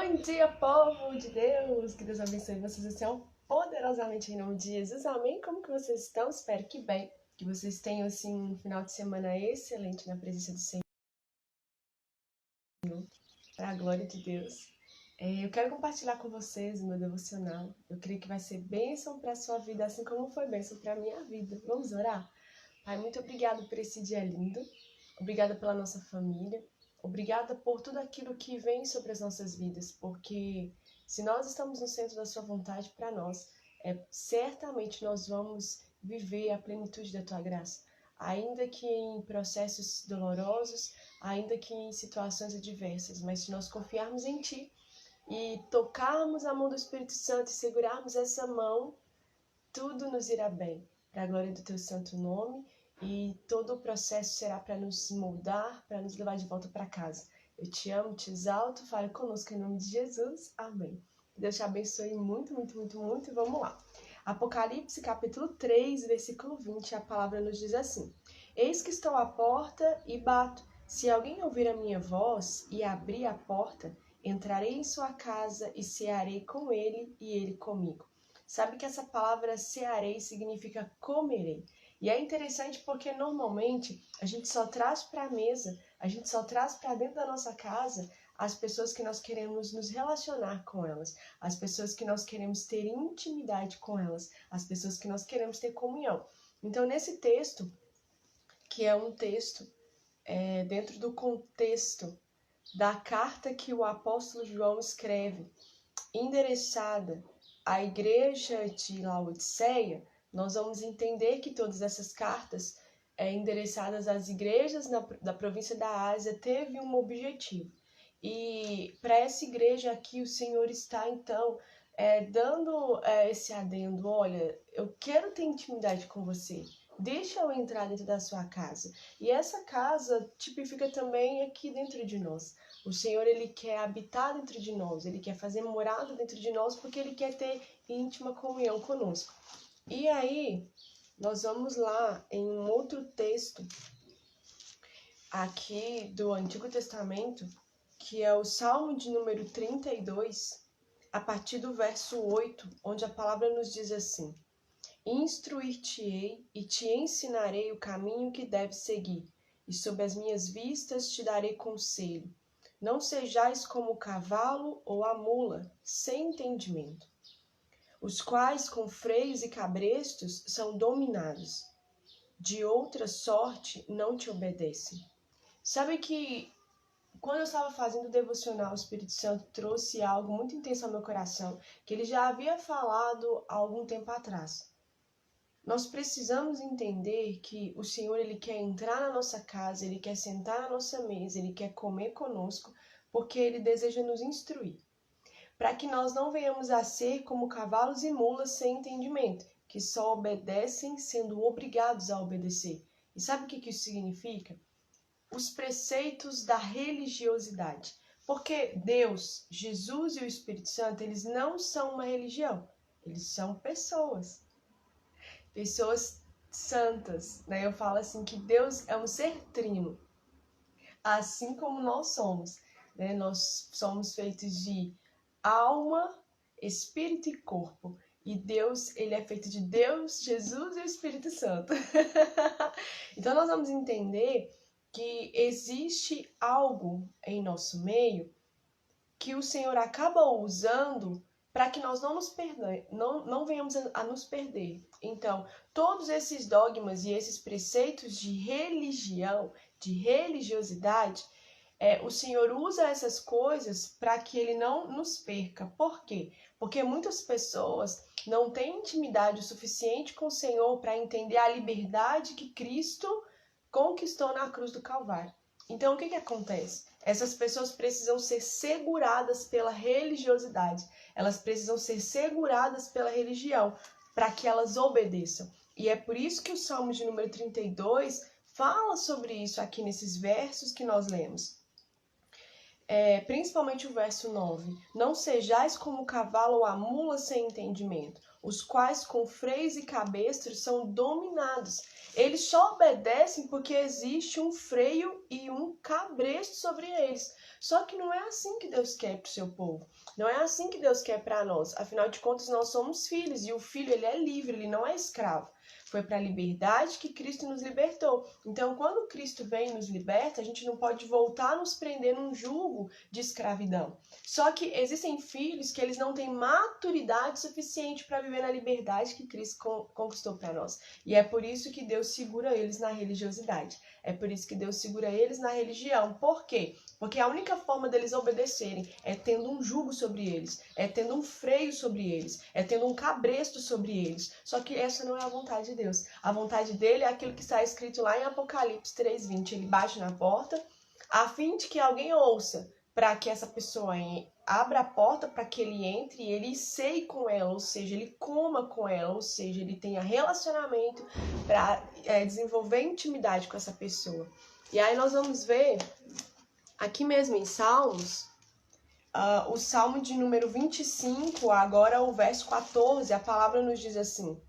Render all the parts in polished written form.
Bom dia, povo de Deus! Que Deus abençoe vocês assim, poderosamente em nome de Jesus. Amém? Como que vocês estão? Espero que bem. Que vocês tenham assim, um final de semana excelente na presença do Senhor. Para a glória de Deus. Eu quero compartilhar com vocês o meu devocional. Eu creio que vai ser bênção para a sua vida, assim como foi bênção para a minha vida. Vamos orar? Pai, muito obrigado por esse dia lindo. Obrigada pela nossa família. Obrigada por tudo aquilo que vem sobre as nossas vidas, porque se nós estamos no centro da sua vontade para nós, certamente nós vamos viver a plenitude da tua graça. Ainda que em processos dolorosos, ainda que em situações adversas, mas se nós confiarmos em ti e tocarmos a mão do Espírito Santo e segurarmos essa mão, tudo nos irá bem, para a glória do teu santo nome. E todo o processo será para nos moldar, para nos levar de volta para casa. Eu te amo, te exalto, fale conosco em nome de Jesus. Amém. Deus te abençoe muito, muito, muito, muito. E vamos lá. Apocalipse, capítulo 3, versículo 20, a palavra nos diz assim: Eis que estou à porta e bato. Se alguém ouvir a minha voz e abrir a porta, entrarei em sua casa e cearei com ele e ele comigo. Sabe que essa palavra cearei significa comerei. E é interessante porque normalmente a gente só traz para a mesa, a gente só traz para dentro da nossa casa as pessoas que nós queremos nos relacionar com elas, as pessoas que nós queremos ter intimidade com elas, as pessoas que nós queremos ter comunhão. Então, nesse texto, que é um texto dentro do contexto da carta que o apóstolo João escreve, endereçada à igreja de Laodiceia, nós vamos entender que todas essas cartas endereçadas às igrejas da província da Ásia teve um objetivo. E para essa igreja aqui o Senhor está então dando esse adendo: olha, eu quero ter intimidade com você, deixa eu entrar dentro da sua casa. E essa casa tipifica também aqui dentro de nós. O Senhor, Ele quer habitar dentro de nós, Ele quer fazer morada dentro de nós, porque Ele quer ter íntima comunhão conosco. E aí, nós vamos lá em um outro texto aqui do Antigo Testamento, que é o Salmo de número 32, a partir do verso 8, onde a palavra nos diz assim: Instruir-te-ei e te ensinarei o caminho que deves seguir, e sob as minhas vistas te darei conselho. Não sejais como o cavalo ou a mula, sem entendimento, os quais com freios e cabrestos são dominados. De outra sorte não te obedecem. Sabe que quando eu estava fazendo o devocional, o Espírito Santo trouxe algo muito intenso ao meu coração, que ele já havia falado há algum tempo atrás. Nós precisamos entender que o Senhor, Ele quer entrar na nossa casa, Ele quer sentar na nossa mesa, Ele quer comer conosco, porque Ele deseja nos instruir. Para que nós não venhamos a ser como cavalos e mulas sem entendimento, que só obedecem sendo obrigados a obedecer. E sabe o que isso significa? Os preceitos da religiosidade. Porque Deus, Jesus e o Espírito Santo, eles não são uma religião, eles são pessoas. Pessoas santas, né? Eu falo assim que Deus é um ser trino, assim como nós somos, né? Nós somos feitos de alma, espírito e corpo. E Deus, ele é feito de Deus, Jesus e o Espírito Santo. Então nós vamos entender que existe algo em nosso meio que o Senhor acaba usando para que nós não venhamos a nos perder. Então, todos esses dogmas e esses preceitos de religião, de religiosidade, o Senhor usa essas coisas para que Ele não nos perca. Por quê? Porque muitas pessoas não têm intimidade o suficiente com o Senhor para entender a liberdade que Cristo conquistou na cruz do Calvário. Então, o que acontece? Essas pessoas precisam ser seguradas pela religiosidade. Elas precisam ser seguradas pela religião para que elas obedeçam. E é por isso que o Salmo de número 32 fala sobre isso aqui nesses versos que nós lemos. Principalmente o verso 9. Não sejais como o cavalo ou a mula sem entendimento, os quais com freios e cabestros são dominados. Eles só obedecem porque existe um freio e um cabresto sobre eles. Só que não é assim que Deus quer para o seu povo. Não é assim que Deus quer para nós. Afinal de contas, nós somos filhos e o filho ele é livre, ele não é escravo. Foi para a liberdade que Cristo nos libertou. Então, quando Cristo vem e nos liberta, a gente não pode voltar a nos prender num jugo de escravidão. Só que existem filhos que eles não têm maturidade suficiente para viver na liberdade que Cristo conquistou para nós. E é por isso que Deus segura eles na religiosidade. É por isso que Deus segura eles na religião. Por quê? Porque a única forma deles obedecerem é tendo um jugo sobre eles, é tendo um freio sobre eles, é tendo um cabresto sobre eles. Só que essa não é a vontade de Deus. A vontade dele é aquilo que está escrito lá em Apocalipse 3:20. Ele bate na porta a fim de que alguém ouça, para que essa pessoa abra a porta para que ele entre e ele ceie com ela, ou seja, ele coma com ela, ou seja, ele tenha relacionamento para desenvolver intimidade com essa pessoa. E aí nós vamos ver aqui mesmo em Salmos, o Salmo de número 25, agora o verso 14, a palavra nos diz assim: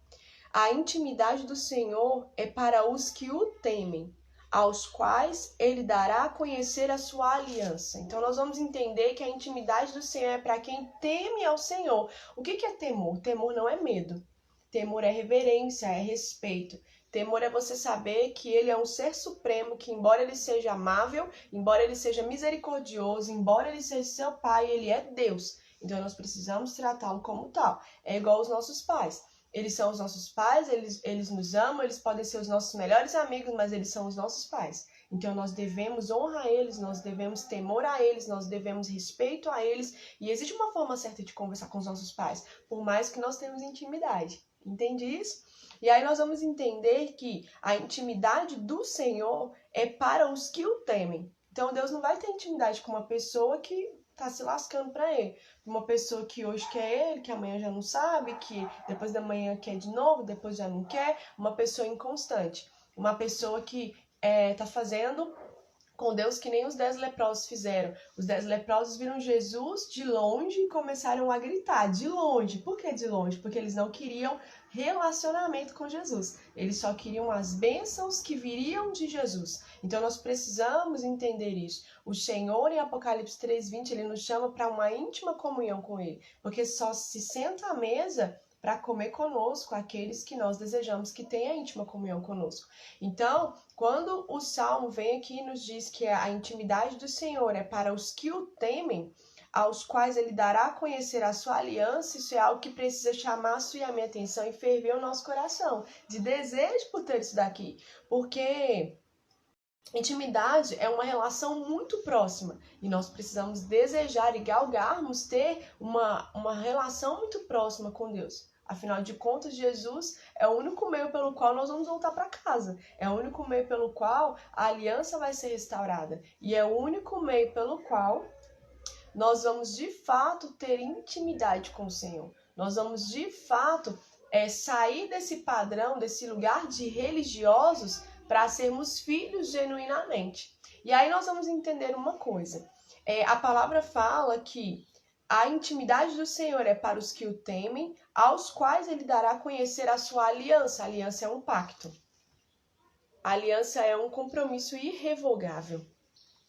a intimidade do Senhor é para os que o temem, aos quais ele dará a conhecer a sua aliança. Então nós vamos entender que a intimidade do Senhor é para quem teme ao Senhor. O que é temor? Temor não é medo. Temor é reverência, é respeito. Temor é você saber que ele é um ser supremo, que embora ele seja amável, embora ele seja misericordioso, embora ele seja seu pai, ele é Deus. Então nós precisamos tratá-lo como tal. É igual aos nossos pais. Eles são os nossos pais, eles nos amam, eles podem ser os nossos melhores amigos, mas eles são os nossos pais. Então nós devemos honrar eles, nós devemos temor a eles, nós devemos respeito a eles. E existe uma forma certa de conversar com os nossos pais, por mais que nós tenhamos intimidade. Entende isso? E aí nós vamos entender que a intimidade do Senhor é para os que o temem. Então Deus não vai ter intimidade com uma pessoa que tá se lascando para ele. Uma pessoa que hoje quer ele, que amanhã já não sabe, que depois da manhã quer de novo, depois já não quer. Uma pessoa inconstante. Uma pessoa que tá fazendo com Deus que nem os 10 leprosos fizeram. Os 10 leprosos viram Jesus de longe e começaram a gritar, de longe. Por que de longe? Porque eles não queriam relacionamento com Jesus. Eles só queriam as bênçãos que viriam de Jesus. Então nós precisamos entender isso. O Senhor, em Apocalipse 3:20, ele nos chama para uma íntima comunhão com ele. Porque só se senta à mesa para comer conosco aqueles que nós desejamos que tenha íntima comunhão conosco. Então, quando o Salmo vem aqui e nos diz que a intimidade do Senhor é para os que o temem, aos quais ele dará a conhecer a sua aliança, isso é algo que precisa chamar a sua e a minha atenção e ferver o nosso coração, de desejo por ter isso daqui. Porque intimidade é uma relação muito próxima e nós precisamos desejar e galgarmos ter uma relação muito próxima com Deus. Afinal de contas, Jesus é o único meio pelo qual nós vamos voltar para casa. É o único meio pelo qual a aliança vai ser restaurada. E é o único meio pelo qual nós vamos de fato ter intimidade com o Senhor. Nós vamos de fato sair desse padrão, desse lugar de religiosos, para sermos filhos genuinamente. E aí nós vamos entender uma coisa. A palavra fala que a intimidade do Senhor é para os que o temem, aos quais ele dará a conhecer a sua aliança. A aliança é um pacto. A aliança é um compromisso irrevogável.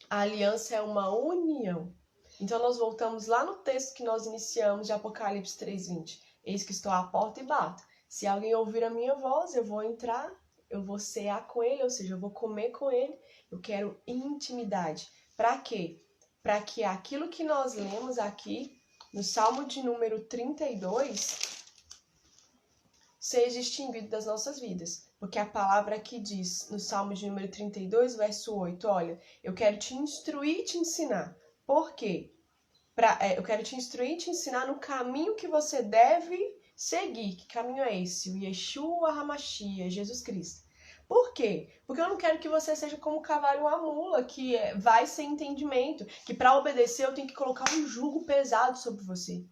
A aliança é uma união. Então nós voltamos lá no texto que nós iniciamos de Apocalipse 3:20. Eis que estou à porta e bato. Se alguém ouvir a minha voz, eu vou entrar, eu vou cear com ele, ou seja, eu vou comer com ele. Eu quero intimidade. Para quê? Para que aquilo que nós lemos aqui no Salmo de número 32 seja extinguido das nossas vidas. Porque a palavra aqui diz, no Salmo de número 32, verso 8, olha, eu quero te instruir e te ensinar. Por quê? Eu quero te instruir e te ensinar no caminho que você deve seguir. Que caminho é esse? O Yeshua HaMashiach, Jesus Cristo. Por quê? Porque eu não quero que você seja como o cavalo ou a mula, que vai sem entendimento, que para obedecer eu tenho que colocar um jugo pesado sobre você.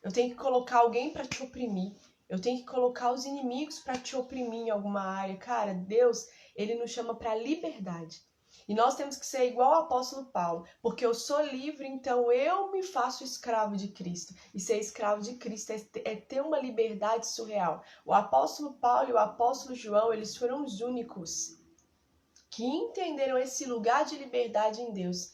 Eu tenho que colocar alguém para te oprimir. Eu tenho que colocar os inimigos para te oprimir em alguma área. Cara, Deus, ele nos chama para liberdade. E nós temos que ser igual ao apóstolo Paulo, porque eu sou livre, então eu me faço escravo de Cristo. E ser escravo de Cristo é ter uma liberdade surreal. O apóstolo Paulo e o apóstolo João, eles foram os únicos que entenderam esse lugar de liberdade em Deus.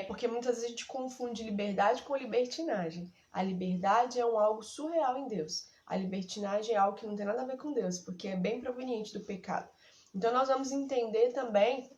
Porque muitas vezes a gente confunde liberdade com libertinagem. A liberdade é algo surreal em Deus. A libertinagem é algo que não tem nada a ver com Deus, porque é bem proveniente do pecado. Então nós vamos entender também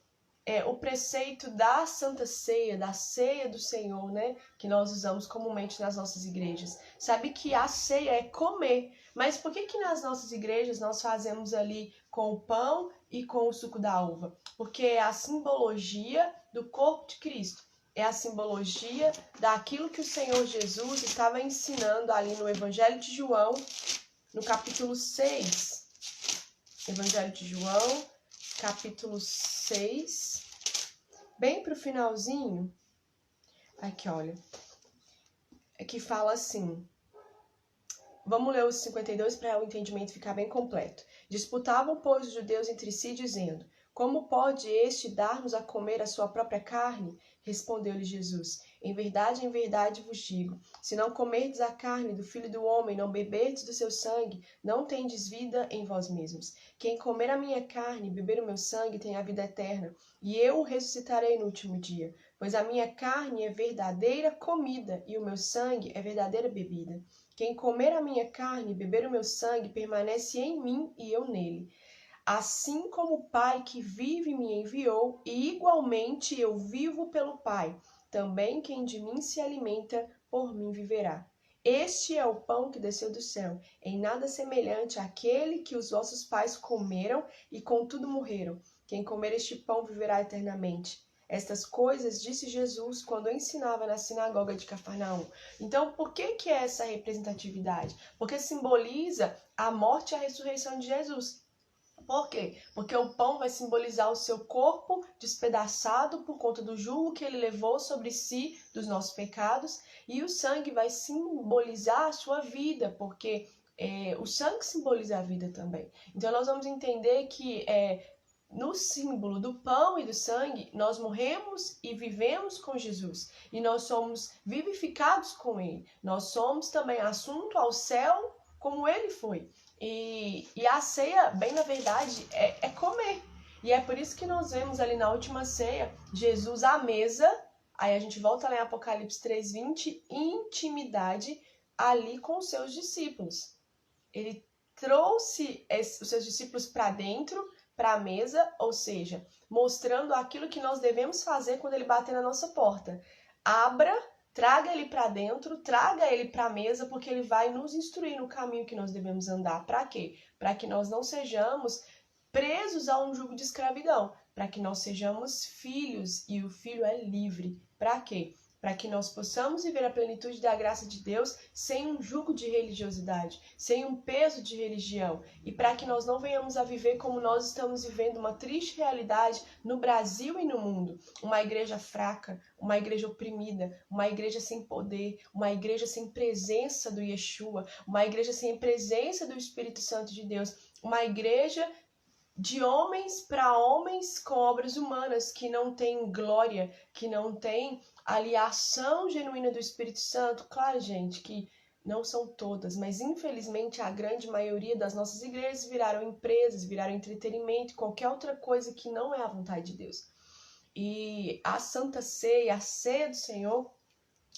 o preceito da Santa Ceia, da ceia do Senhor, né? Que nós usamos comumente nas nossas igrejas. Sabe que a ceia é comer, mas por que nas nossas igrejas nós fazemos ali com o pão e com o suco da uva? Porque é a simbologia do corpo de Cristo. É a simbologia daquilo que o Senhor Jesus estava ensinando ali no Evangelho de João, no capítulo 6. Evangelho de João, capítulo 6, bem para o finalzinho, aqui olha, que fala assim, vamos ler os 52 para o entendimento ficar bem completo. Disputavam, pois, os judeus entre si, dizendo, como pode este dar-nos a comer a sua própria carne? Respondeu-lhe Jesus, em verdade vos digo, se não comerdes a carne do Filho do Homem, não beberdes do seu sangue, não tendes vida em vós mesmos. Quem comer a minha carne e beber o meu sangue tem a vida eterna, e eu o ressuscitarei no último dia. Pois a minha carne é verdadeira comida, e o meu sangue é verdadeira bebida. Quem comer a minha carne e beber o meu sangue permanece em mim e eu nele. Assim como o Pai que vive me enviou, e igualmente eu vivo pelo Pai, também quem de mim se alimenta, por mim viverá. Este é o pão que desceu do céu, em nada semelhante àquele que os vossos pais comeram e contudo morreram. Quem comer este pão viverá eternamente. Estas coisas disse Jesus quando ensinava na sinagoga de Cafarnaum. Então, por que é essa representatividade? Porque simboliza a morte e a ressurreição de Jesus. Por quê? Porque o pão vai simbolizar o seu corpo despedaçado por conta do jugo que ele levou sobre si dos nossos pecados, e o sangue vai simbolizar a sua vida, porque o sangue simboliza a vida também. Então nós vamos entender que no símbolo do pão e do sangue, nós morremos e vivemos com Jesus, e nós somos vivificados com ele. Nós somos também assunto ao céu como ele foi. E a ceia, bem na verdade, é comer. E é por isso que nós vemos ali na última ceia, Jesus à mesa, aí a gente volta lá em Apocalipse 3:20, intimidade ali com os seus discípulos. Ele trouxe os seus discípulos para dentro, para a mesa, ou seja, mostrando aquilo que nós devemos fazer quando ele bater na nossa porta. Abra, traga ele para dentro, traga ele para a mesa, porque ele vai nos instruir no caminho que nós devemos andar. Para quê? Para que nós não sejamos presos a um jugo de escravidão, para que nós sejamos filhos e o filho é livre. Para quê? Para que nós possamos viver a plenitude da graça de Deus sem um jugo de religiosidade, sem um peso de religião, e para que nós não venhamos a viver como nós estamos vivendo uma triste realidade no Brasil e no mundo, uma igreja fraca, uma igreja oprimida, uma igreja sem poder, uma igreja sem presença do Yeshua, uma igreja sem presença do Espírito Santo de Deus, uma igreja de homens para homens com obras humanas, que não tem glória, que não tem ali a ação genuína do Espírito Santo. Claro, gente, que não são todas, mas infelizmente a grande maioria das nossas igrejas viraram empresas, viraram entretenimento, qualquer outra coisa que não é a vontade de Deus. E a Santa Ceia, a ceia do Senhor,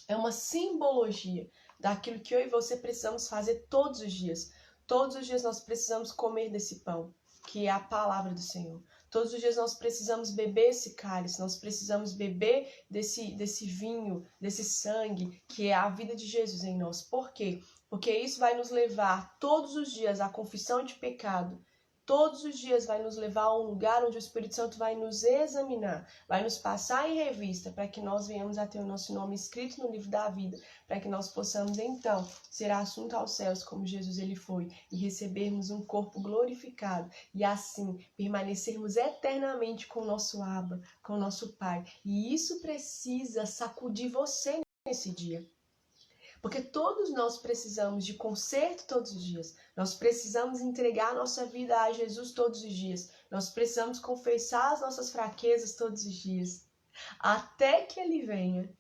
é uma simbologia daquilo que eu e você precisamos fazer todos os dias. Todos os dias nós precisamos comer desse pão, que é a palavra do Senhor. Todos os dias nós precisamos beber esse cálice, nós precisamos beber desse vinho, desse sangue, que é a vida de Jesus em nós. Por quê? Porque isso vai nos levar todos os dias à confissão de pecado. Todos os dias vai nos levar a um lugar onde o Espírito Santo vai nos examinar, vai nos passar em revista, para que nós venhamos a ter o nosso nome escrito no livro da vida, para que nós possamos então ser assunto aos céus como Jesus ele foi, e recebermos um corpo glorificado, e assim permanecermos eternamente com o nosso Abba, com o nosso Pai. E isso precisa sacudir você nesse dia. Porque todos nós precisamos de conserto todos os dias. Nós precisamos entregar a nossa vida a Jesus todos os dias. Nós precisamos confessar as nossas fraquezas todos os dias. Até que Ele venha.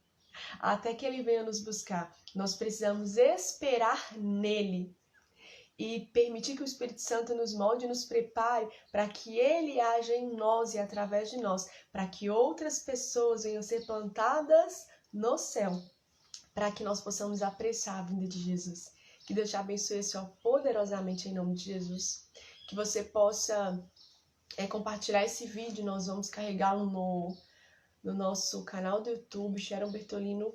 Até que Ele venha nos buscar. Nós precisamos esperar nele. e permitir que o Espírito Santo nos molde e nos prepare para que Ele haja em nós e através de nós, para que outras pessoas venham ser plantadas no céu, para que nós possamos apreciar a vinda de Jesus. Que Deus te abençoe, Senhor, poderosamente em nome de Jesus. Que você possa compartilhar esse vídeo, nós vamos carregá-lo no nosso canal do YouTube, Sharon Bertolino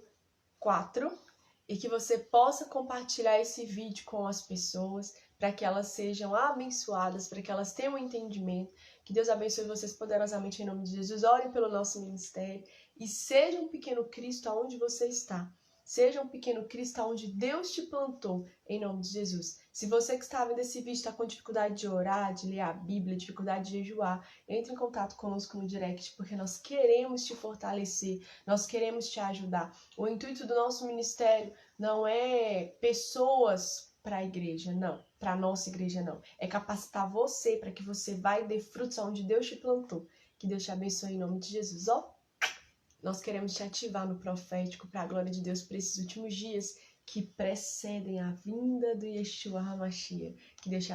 4, e que você possa compartilhar esse vídeo com as pessoas, para que elas sejam abençoadas, para que elas tenham um entendimento. Que Deus abençoe vocês poderosamente em nome de Jesus. Orem pelo nosso ministério e seja um pequeno Cristo aonde você está. Seja um pequeno Cristo onde Deus te plantou, em nome de Jesus. Se você que está vendo esse vídeo está com dificuldade de orar, de ler a Bíblia, dificuldade de jejuar, entre em contato conosco no direct, porque nós queremos te fortalecer, nós queremos te ajudar. O intuito do nosso ministério não é pessoas para a igreja, não. Para a nossa igreja, não. É capacitar você para que você vá e dê frutos onde Deus te plantou. Que Deus te abençoe em nome de Jesus, ó. Nós queremos te ativar no profético para a glória de Deus para esses últimos dias que precedem a vinda do Yeshua HaMashiach. Que Deus te